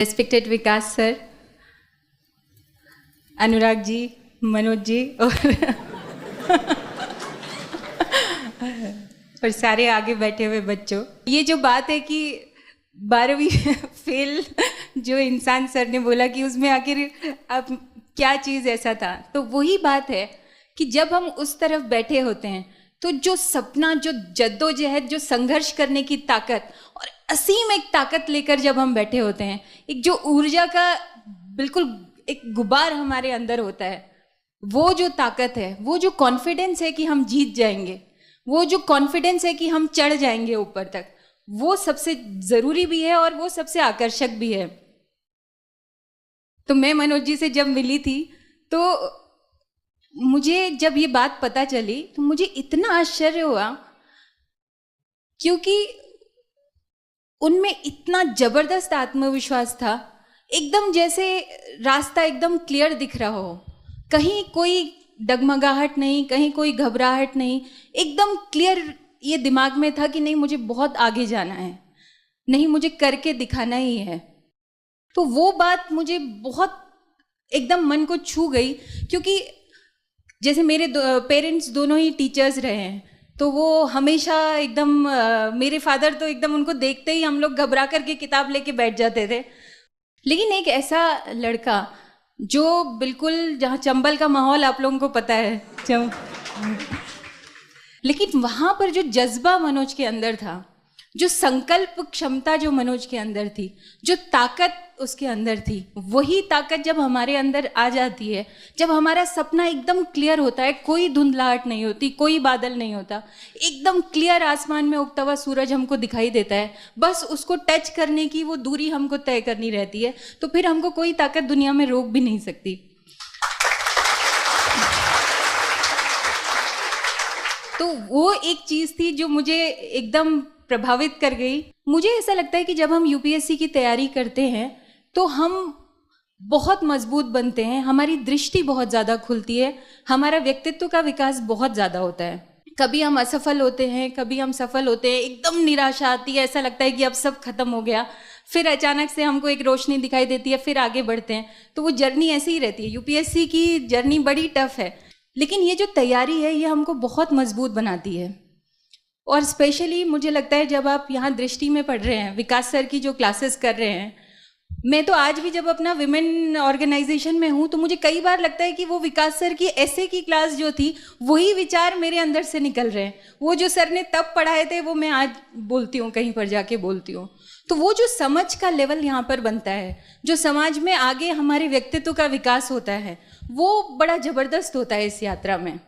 Respected विकास sir, Anurag ji, Manoj ji और सारे आगे बैठे हुए बच्चों, ये जो बात है कि 12वीं फेल जो इंसान सर ने बोला कि उसमें आखिर अब क्या चीज़ ऐसा था, तो वही बात है कि जब हम उस तरफ बैठे होते हैं तो जो सपना, जो जद्दोजहद, जो संघर्ष करने की ताकत और असीम एक ताकत लेकर जब हम बैठे होते हैं, एक जो ऊर्जा का बिल्कुल एक गुबार हमारे अंदर होता है, वो जो ताकत है, वो जो कॉन्फिडेंस है कि हम जीत जाएंगे, वो जो कॉन्फिडेंस है कि हम चढ़ जाएंगे ऊपर तक, वो सबसे ज़रूरी भी है और वो सबसे आकर्षक भी है। तो मैं मनोज जी से जब मिली थी तो मुझे जब ये बात पता चली तो मुझे इतना आश्चर्य हुआ, क्योंकि उनमें इतना जबरदस्त आत्मविश्वास था, एकदम जैसे रास्ता एकदम क्लियर दिख रहा हो, कहीं कोई डगमगाहट नहीं, कहीं कोई घबराहट नहीं, एकदम क्लियर ये दिमाग में था कि नहीं, मुझे बहुत आगे जाना है, नहीं, मुझे करके दिखाना ही है। तो वो बात मुझे बहुत एकदम मन को छू गई, क्योंकि जैसे मेरे पेरेंट्स दोनों ही टीचर्स रहे हैं, तो वो हमेशा एकदम मेरे फादर तो एकदम उनको देखते ही हम लोग घबरा करके किताब लेके बैठ जाते थे। लेकिन एक ऐसा लड़का जो बिल्कुल, जहाँ चंबल का माहौल आप लोगों को पता है, लेकिन वहाँ पर जो जज्बा मनोज के अंदर था, जो संकल्प क्षमता जो मनोज के अंदर थी, जो ताकत उसके अंदर थी, वही ताकत जब हमारे अंदर आ जाती है, जब हमारा सपना एकदम क्लियर होता है, कोई धुंधलाहट नहीं होती, कोई बादल नहीं होता, एकदम क्लियर आसमान में उगता हुआ सूरज हमको दिखाई देता है, बस उसको टच करने की वो दूरी हमको तय करनी रहती है, तो फिर हमको कोई ताकत दुनिया में रोक भी नहीं सकती। तो वो एक चीज़ थी जो मुझे एकदम प्रभावित कर गई। मुझे ऐसा लगता है कि जब हम यूपीएससी की तैयारी करते हैं तो हम बहुत मजबूत बनते हैं, हमारी दृष्टि बहुत ज़्यादा खुलती है, हमारा व्यक्तित्व का विकास बहुत ज़्यादा होता है। कभी हम असफल होते हैं, कभी हम सफल होते हैं, एकदम निराशा आती है, ऐसा लगता है कि अब सब खत्म हो गया, फिर अचानक से हमको एक रोशनी दिखाई देती है, फिर आगे बढ़ते हैं। तो वो जर्नी ऐसी ही रहती है, यूपीएससी की जर्नी बड़ी टफ है, लेकिन ये जो तैयारी है ये हमको बहुत मजबूत बनाती है। और स्पेशली मुझे लगता है जब आप यहाँ दृष्टि में पढ़ रहे हैं, विकास सर की जो क्लासेस कर रहे हैं, मैं तो आज भी जब अपना विमेन ऑर्गेनाइजेशन में हूँ तो मुझे कई बार लगता है कि वो विकास सर की ऐसे की क्लास जो थी, वही विचार मेरे अंदर से निकल रहे हैं। वो जो सर ने तब पढ़ाए थे वो मैं आज बोलती हूँ, कहीं पर जाके बोलती हूँ। तो वो जो समझ का लेवल यहाँ पर बनता है, जो समाज में आगे हमारे व्यक्तित्व का विकास होता है, वो बड़ा ज़बरदस्त होता है इस यात्रा में।